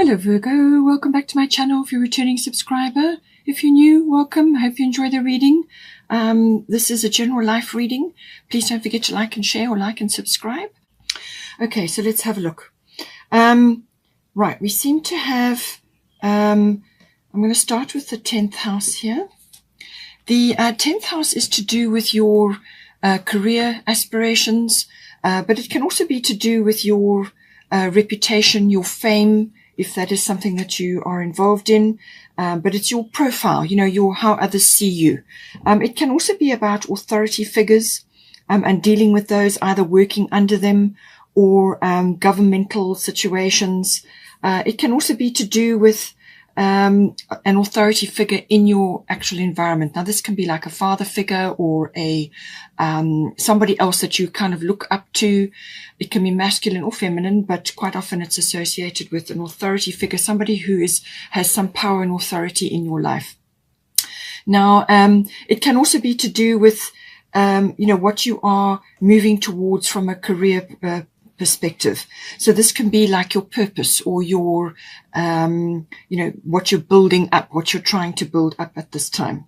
Hello Virgo, welcome back to my channel if you're a returning subscriber. If you're new, welcome. I hope you enjoy the reading. This is a general life reading. Please don't forget to like and share or like and subscribe. Okay, so let's have a look. Right, we seem to have, I'm going to start with the 10th house here. The 10th house is to do with your career aspirations, but it can also be to do with your reputation, your fame, if that is something that you are involved in, but it's your profile, how others see you. It can also be about authority figures and dealing with those, either working under them or governmental situations. It can also be to do with an authority figure in your actual environment. Now, this can be like a father figure or a somebody else that you kind of look up to. It can be masculine or feminine, but quite often it's associated with an authority figure, somebody who has some power and authority in your life. Now, it can also be to do with what you are moving towards from a career perspective. So this can be like your purpose or your, what you're building up, what you're trying to build up at this time.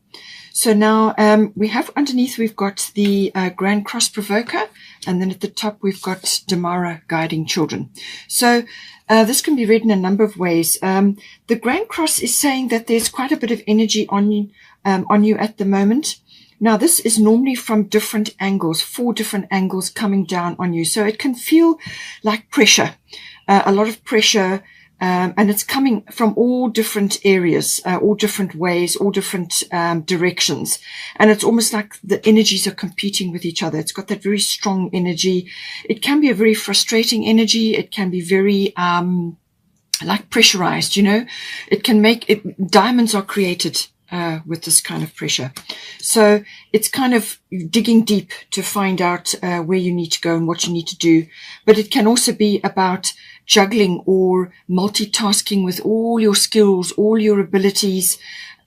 So now we have underneath, we've got the Grand Cross Provoker, and then at the top we've got Damara, Guiding Children. So this can be read in a number of ways. The Grand Cross is saying that there's quite a bit of energy on you at the moment. Now, this is normally from different angles, 4 different angles coming down on you. So it can feel like pressure, a lot of pressure, and it's coming from all different areas, all different ways, all different directions. And it's almost like the energies are competing with each other. It's got that very strong energy. It can be a very frustrating energy. It can be very like pressurized, It can make it, diamonds are created with this kind of pressure. So it's kind of digging deep to find out where you need to go and what you need to do. But it can also be about juggling or multitasking with all your skills, all your abilities,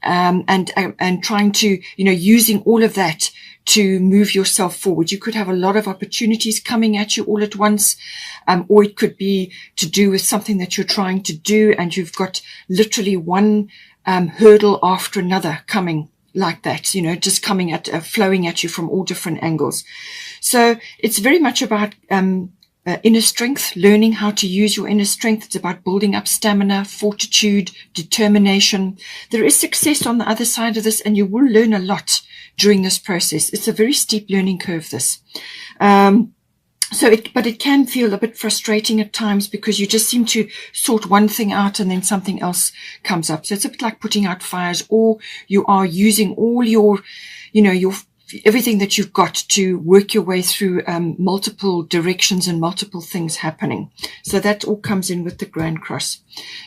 and trying to, using all of that to move yourself forward. You could have a lot of opportunities coming at you all at once, or it could be to do with something that you're trying to do, and you've got literally one hurdle after another coming like that, just coming at, flowing at you from all different angles. So it's very much about inner strength, learning how to use your inner strength. It's about building up stamina, fortitude, determination. There is success on the other side of this, and you will learn a lot during this process. It's a very steep learning curve, this. But it can feel a bit frustrating at times because you just seem to sort one thing out and then something else comes up. So it's a bit like putting out fires, or you are using all your, everything that you've got to work your way through multiple directions and multiple things happening. So that all comes in with the Grand Cross.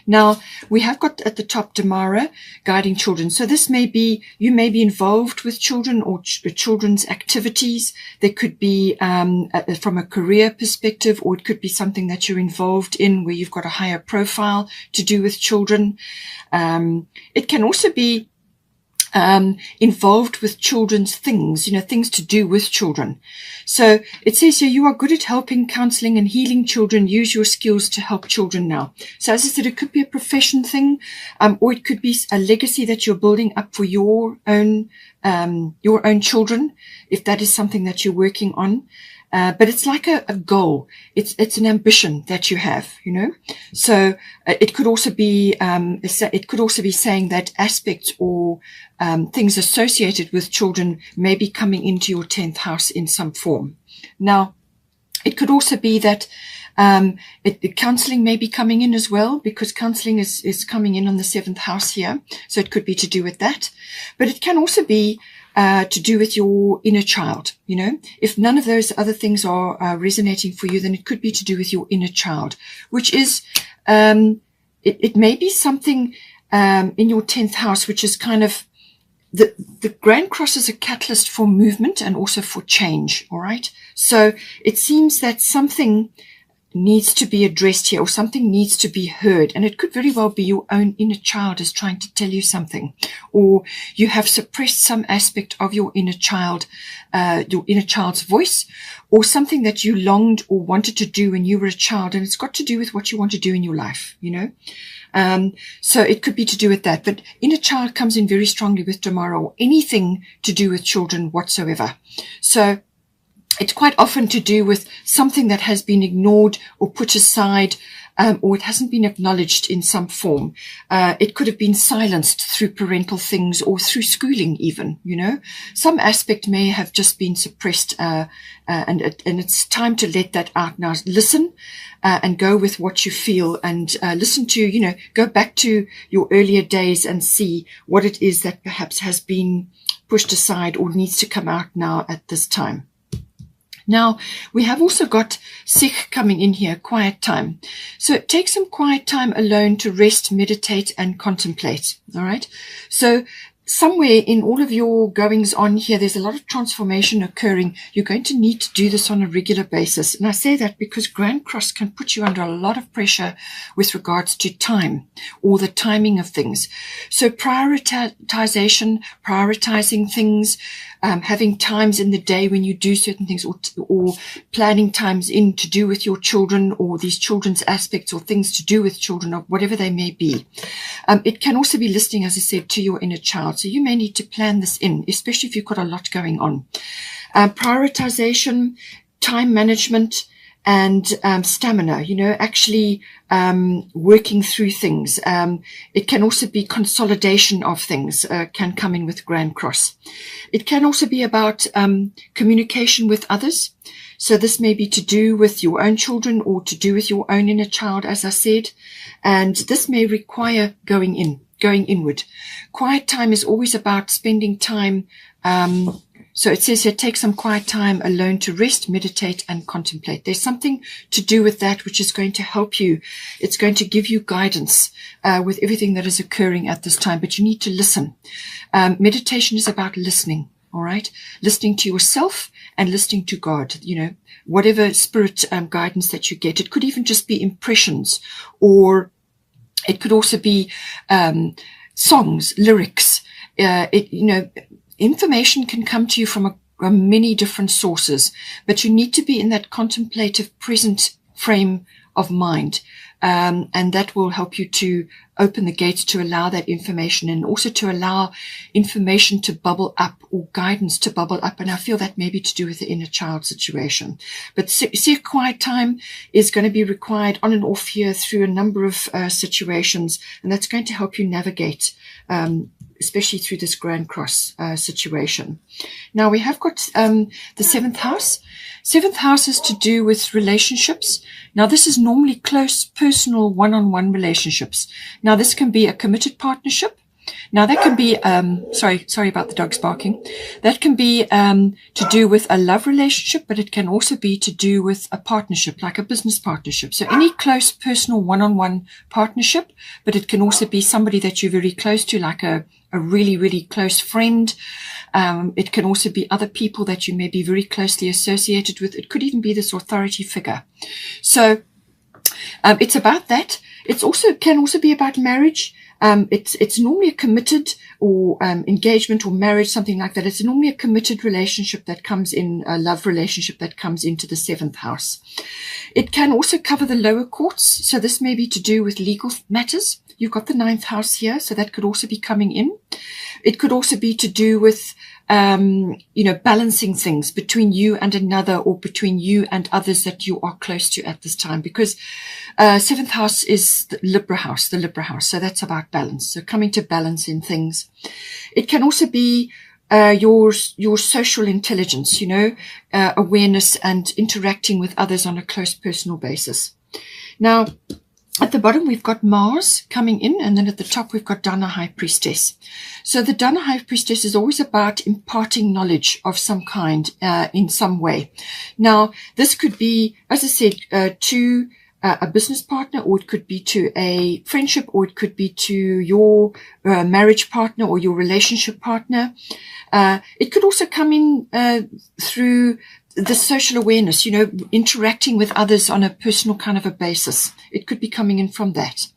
Now, we have got at the top Damara, Guiding Children. So this may be, you may be involved with children or children's activities. There could be from a career perspective, or it could be something that you're involved in where you've got a higher profile to do with children. It can also be involved with children's things, things to do with children. So it says here, you are good at helping, counseling and healing children. Use your skills to help children now. So as I said, it could be a profession thing, or it could be a legacy that you're building up for your own children, if that is something that you're working on. But it's like a goal. It's an ambition that you have, So it could also be saying that aspects or things associated with children may be coming into your 10th house in some form. Now, it could also be that counseling may be coming in as well, because counseling is coming in on the 7th house here. So it could be to do with that. But it can also be to do with your inner child. If none of those other things are resonating for you, then it could be to do with your inner child, which is, it may be something in your 10th house, which is kind of, the Grand Cross is a catalyst for movement and also for change. All right. So it seems that something needs to be addressed here, or something needs to be heard. And it could very well be your own inner child is trying to tell you something, or you have suppressed some aspect of your inner child's voice, or something that you longed or wanted to do when you were a child. And it's got to do with what you want to do in your life, so it could be to do with that. But inner child comes in very strongly with tomorrow, or anything to do with children whatsoever. So it's quite often to do with something that has been ignored or put aside, or it hasn't been acknowledged in some form. It could have been silenced through parental things or through schooling even, Some aspect may have just been suppressed, and it's time to let that out now. Listen and go with what you feel, and listen to, go back to your earlier days and see what it is that perhaps has been pushed aside or needs to come out now at this time. Now, we have also got Sikh coming in here, quiet time. So take some quiet time alone to rest, meditate, and contemplate. All right. So somewhere in all of your goings on here, there's a lot of transformation occurring. You're going to need to do this on a regular basis. And I say that because Grand Cross can put you under a lot of pressure with regards to time or the timing of things. So prioritizing things, having times in the day when you do certain things, or planning times in to do with your children, or these children's aspects, or things to do with children, or whatever they may be. It can also be listening, as I said, to your inner child. So you may need to plan this in, especially if you've got a lot going on. Prioritization, time management, and stamina, actually working through things. It can also be consolidation of things, can come in with Grand Cross. It can also be about communication with others. So this may be to do with your own children or to do with your own inner child, as I said. And this may require going inward. Quiet time is always about spending time. So it says here, take some quiet time alone to rest, meditate, and contemplate. There's something to do with that which is going to help you. It's going to give you guidance with everything that is occurring at this time, but you need to listen. Meditation is about listening, all right? Listening to yourself and listening to God, whatever spirit guidance that you get. It could even just be impressions, or it could also be songs, lyrics, information can come to you from many different sources, but you need to be in that contemplative present frame of mind. And that will help you to open the gates to allow that information, and also to allow information to bubble up, or guidance to bubble up. And I feel that may be to do with the inner child situation. But see, quiet time is going to be required on and off here through a number of situations, and that's going to help you navigate, especially through this Grand Cross situation. Now we have got the seventh house. Seventh house is to do with relationships. Now this is normally close, personal, one-on-one relationships. Now this can be a committed partnership. Now that can be, sorry about the dogs barking. That can be to do with a love relationship, but it can also be to do with a partnership, like a business partnership. So any close, personal, one-on-one partnership, but it can also be somebody that you're very close to, like a really, really close friend. It can also be other people that you may be very closely associated with. It could even be this authority figure. So it's about that. Can also be about marriage. It's normally a committed or engagement or marriage, something like that. It's normally a committed relationship that comes in, a love relationship that comes into the seventh house. It can also cover the lower courts. So this may be to do with legal matters. You've got the ninth house here, so that could also be coming in. It could also be to do with, balancing things between you and another, or between you and others that you are close to at this time, because seventh house is the Libra house. So that's about balance. So coming to balance in things. It can also be your social intelligence, awareness and interacting with others on a close personal basis. Now, at the bottom, we've got Mars coming in, and then at the top, we've got Dana High Priestess. So the Dana High Priestess is always about imparting knowledge of some kind in some way. Now, this could be, as I said, to a business partner, or it could be to a friendship, or it could be to your marriage partner or your relationship partner. It could also come in through the social awareness, interacting with others on a personal kind of a basis. It could be coming in from that.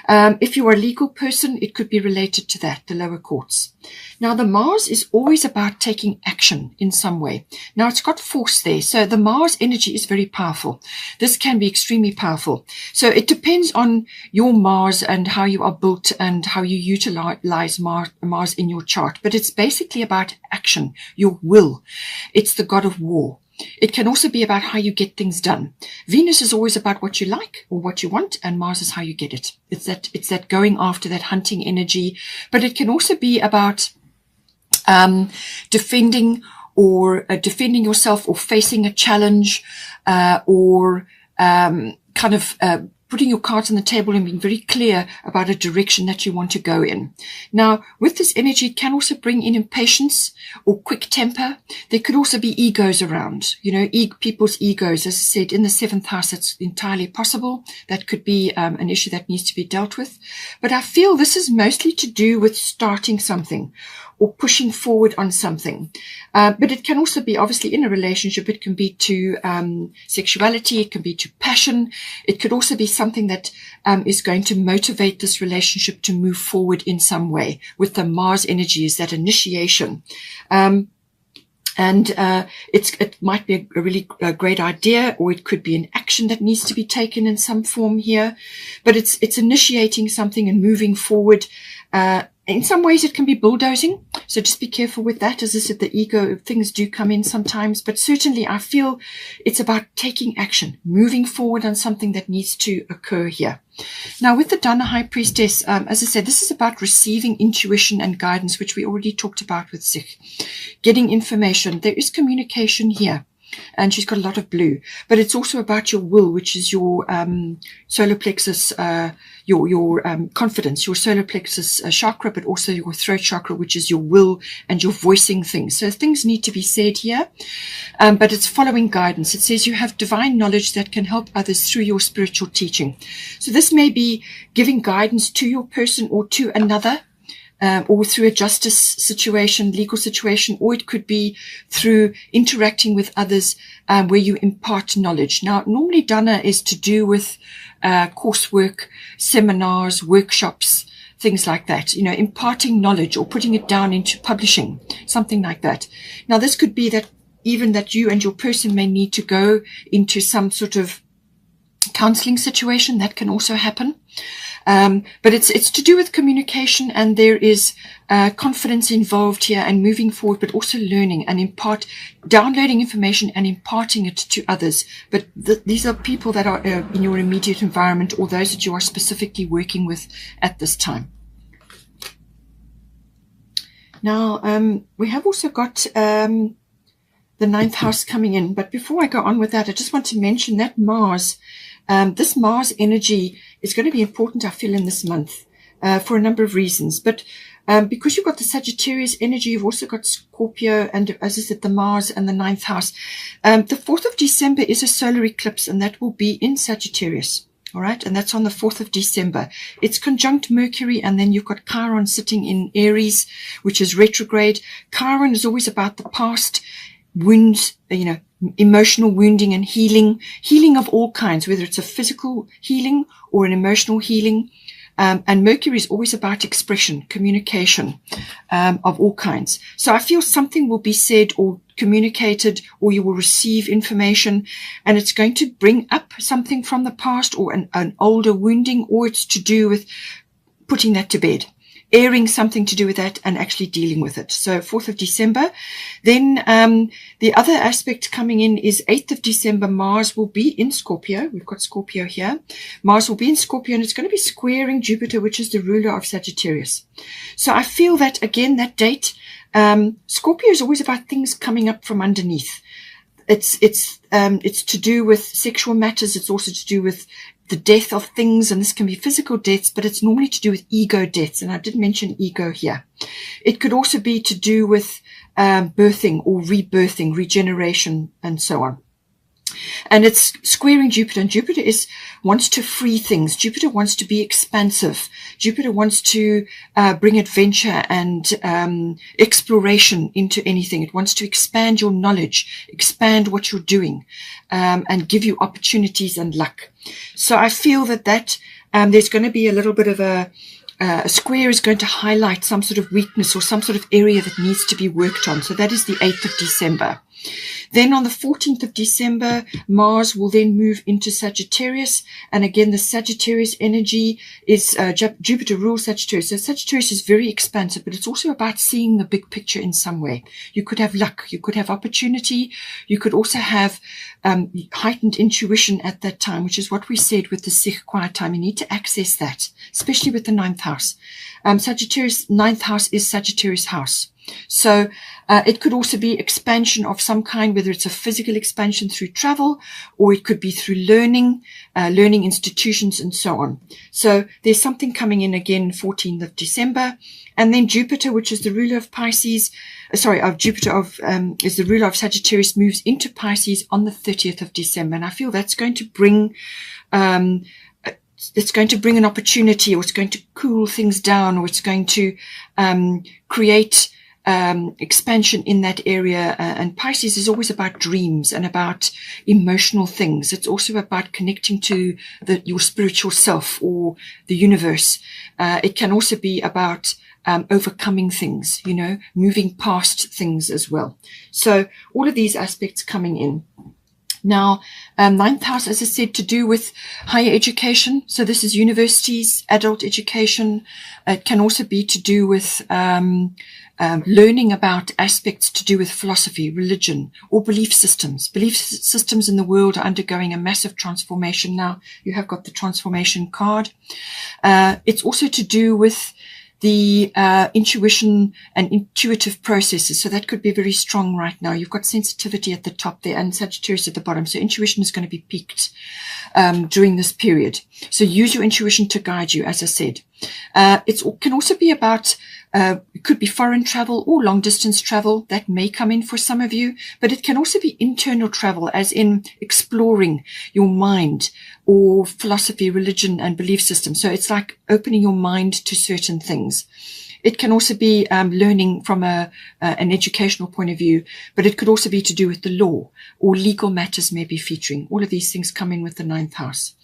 If you are a legal person, it could be related to that, the lower courts. Now, the Mars is always about taking action in some way. Now, it's got force there. So the Mars energy is very powerful. This can be extremely powerful. So it depends on your Mars and how you are built and how you utilize Mars in your chart. But it's basically about action, your will. It's the god of war. It can also be about how you get things done. Venus is always about what you like or what you want, and Mars is how you get it. It's that going after, that hunting energy. But it can also be about defending yourself, or facing a challenge, or kind of putting your cards on the table and being very clear about a direction that you want to go in. Now, with this energy, it can also bring in impatience or quick temper. There could also be egos around, people's egos. As I said, in the 7th house, that's entirely possible. That could be an issue that needs to be dealt with. But I feel this is mostly to do with starting something or pushing forward on something. But it can also be, obviously, in a relationship. It can be to sexuality. It can be to passion. It could also be something that is going to motivate this relationship to move forward in some way. With the Mars energy is that initiation. It might be a really great idea, or it could be an action that needs to be taken in some form here. But it's initiating something and moving forward. In some ways, it can be bulldozing. So just be careful with that. As I said, the ego things do come in sometimes. But certainly, I feel it's about taking action, moving forward on something that needs to occur here. Now, with the Dana High Priestess, as I said, this is about receiving intuition and guidance, which we already talked about with Sich. Getting information. There is communication here. And she's got a lot of blue, but it's also about your will, which is your solar plexus, your confidence, your solar plexus chakra, but also your throat chakra, which is your will and your voicing things. So things need to be said here, but it's following guidance. It says you have divine knowledge that can help others through your spiritual teaching. So this may be giving guidance to your person or to another. Or through a justice situation, legal situation, or it could be through interacting with others where you impart knowledge. Now, normally Dana is to do with coursework, seminars, workshops, things like that, imparting knowledge or putting it down into publishing, something like that. Now, this could be that even that you and your person may need to go into some sort of counseling situation. That can also happen. But it's to do with communication, and there is confidence involved here and moving forward, but also learning and downloading information and imparting it to others. But these are people that are in your immediate environment, or those that you are specifically working with at this time. Now, we have also got the 9th house coming in. But before I go on with that, I just want to mention that Mars, this Mars energy is going to be important, I feel, in this month for a number of reasons. But because you've got the Sagittarius energy, you've also got Scorpio and, as I said, the Mars and the 9th house. The 4th of December is a solar eclipse, and that will be in Sagittarius. All right, and that's on the 4th of December. It's conjunct Mercury, and then you've got Chiron sitting in Aries, which is retrograde. Chiron is always about the past, wounds, emotional wounding and healing of all kinds, whether it's a physical healing or an emotional healing. And Mercury is always about expression, communication of all kinds. So I feel something will be said or communicated, or you will receive information, and it's going to bring up something from the past, or an older wounding, or it's to do with putting that to bed, airing something to do with that and actually dealing with it. So 4th of December. Then the other aspect coming in is 8th of December. Mars will be in Scorpio. We've got Scorpio here. Mars will be in Scorpio, and it's going to be squaring Jupiter, which is the ruler of Sagittarius. So I feel that, again, that date, Scorpio is always about things coming up from underneath. It's to do with sexual matters. It's also to do with the death of things, and this can be physical deaths, but it's normally to do with ego deaths, and I did mention ego here. It could also be to do with birthing or rebirthing, regeneration, and so on. And it's squaring Jupiter, and Jupiter wants to free things. Jupiter wants to be expansive. Jupiter wants to bring adventure and exploration into anything. It wants to expand your knowledge, expand what you're doing, and give you opportunities and luck. So I feel that there's going to be a little bit of a square is going to highlight some sort of weakness or some sort of area that needs to be worked on. So that is the 8th of December. Then on the 14th of December, Mars will then move into Sagittarius. And again, the Sagittarius energy is Jupiter rules Sagittarius. So Sagittarius is very expansive, but it's also about seeing the big picture in some way. You could have luck. You could have opportunity. You could also have heightened intuition at that time, which is what we said with the Sikh quiet time. You need to access that, especially with the 9th house. Sagittarius, 9th house is Sagittarius house. So it could also be expansion of some kind, whether it's a physical expansion through travel, or it could be through learning institutions and so on. So there's something coming in again, 14th of December. And then Jupiter, which is the ruler of Pisces, is the ruler of Sagittarius, moves into Pisces on the 30th of December. And I feel that's going to bring an opportunity, or it's going to cool things down, or it's going to create expansion in that area. And Pisces is always about dreams and about emotional things. It's also about connecting to your spiritual self or the universe. It can also be about overcoming things, moving past things as well. So all of these aspects coming in. Now, 9th house, as I said, to do with higher education. So this is universities, adult education. It can also be to do with learning about aspects to do with philosophy, religion, or belief systems. Belief systems in the world are undergoing a massive transformation now. You have got the transformation card. It's also to do with the intuition and intuitive processes. So that could be very strong right now. You've got sensitivity at the top there and Sagittarius at the bottom. So intuition is going to be peaked during this period. So use your intuition to guide you, as I said. It can also be about, it could be foreign travel or long distance travel. That may come in for some of you, but it can also be internal travel, as in exploring your mind or philosophy, religion, and belief system. So it's like opening your mind to certain things. It can also be learning from an educational point of view, but it could also be to do with the law, or legal matters may be featuring. All of these things come in with the 9th house.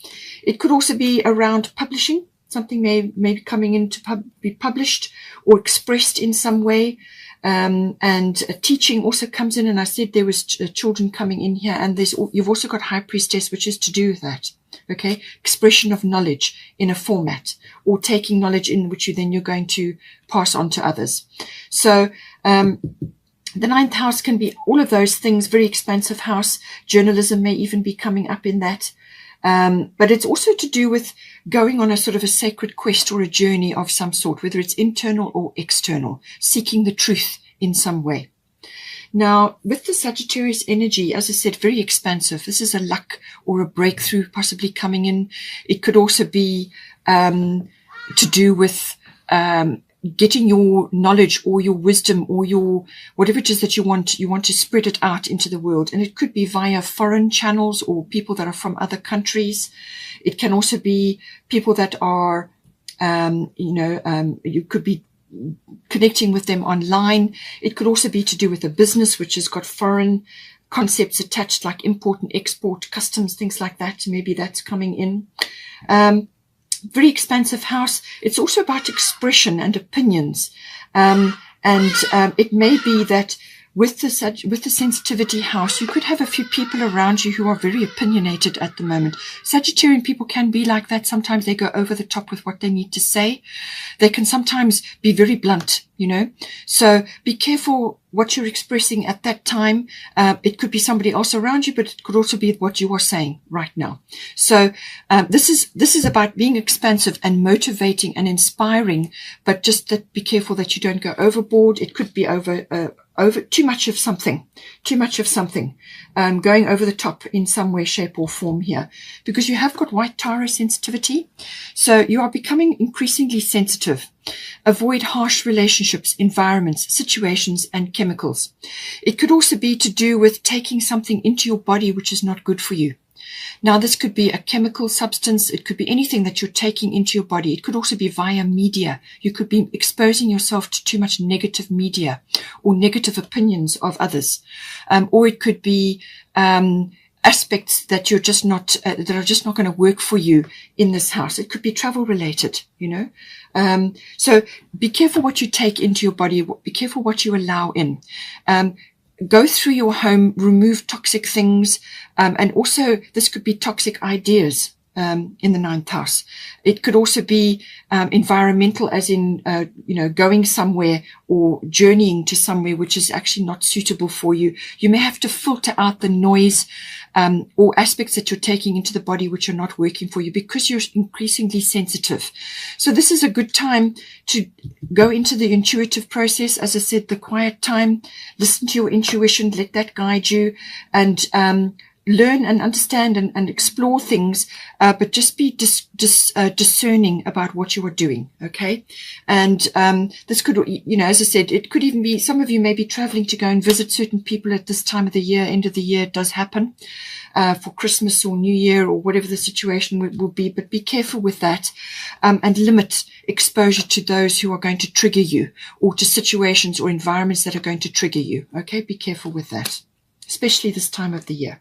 It could also be around publishing. Something may be coming in to be published or expressed in some way. And teaching also comes in. And I said there was children coming in here, and you've also got High Priestess, which is to do with that. Okay. Expression of knowledge in a format, or taking knowledge in which you're going to pass on to others. So, the 9th house can be all of those things, very expansive house. Journalism may even be coming up in that. But it's also to do with going on a sort of a sacred quest or a journey of some sort, whether it's internal or external, seeking the truth in some way. Now, with the Sagittarius energy, as I said, very expansive. This is a luck or a breakthrough possibly coming in. It could also be to do with getting your knowledge or your wisdom or your whatever it is that you want to spread it out into the world. And it could be via foreign channels or people that are from other countries. It can also be people that are, you could be connecting with them online. It could also be to do with a business which has got foreign concepts attached, like import and export, customs, things like that. Maybe that's coming in. Very expansive house. It's also about expression and opinions. It may be that with the sensitivity house, you could have a few people around you who are very opinionated at the moment. Sagittarian people can be like that. Sometimes they go over the top with what they need to say. They can sometimes be very blunt, So be careful what you're expressing at that time. It could be somebody else around you, but it could also be what you are saying right now. So this is about being expansive and motivating and inspiring, but just that be careful that you don't go overboard. It could be over too much of something, going over the top in some way, shape or form here, because you have got white Taurus sensitivity. So you are becoming increasingly sensitive. Avoid harsh relationships, environments, situations, and chemicals. It could also be to do with taking something into your body which is not good for you. Now, this could be a chemical substance. It could be anything that you're taking into your body. It could also be via media. You could be exposing yourself to too much negative media or negative opinions of others. Or it could be aspects that you're just not, that are just not going to work for you in this house. It could be travel related, you know. So be careful what you take into your body. Be careful what you allow in. Go through your home, remove toxic things, and also this could be toxic ideas in the 9th house. It could also be environmental, as in, you know, going somewhere or journeying to somewhere which is actually not suitable for you. You may have to filter out the noise or aspects that you're taking into the body which are not working for you because you're increasingly sensitive. So this is a good time to go into the intuitive process. As I said, the quiet time, listen to your intuition, let that guide you, and learn and understand and explore things, but just be discerning about what you are doing, okay? And this could, you know, as I said, it could even be, some of you may be traveling to go and visit certain people at this time of the year, end of the year. It does happen for Christmas or New Year or whatever the situation will be, but be careful with that, and limit exposure to those who are going to trigger you, or to situations or environments that are going to trigger you, okay? Be careful with that, especially this time of the year.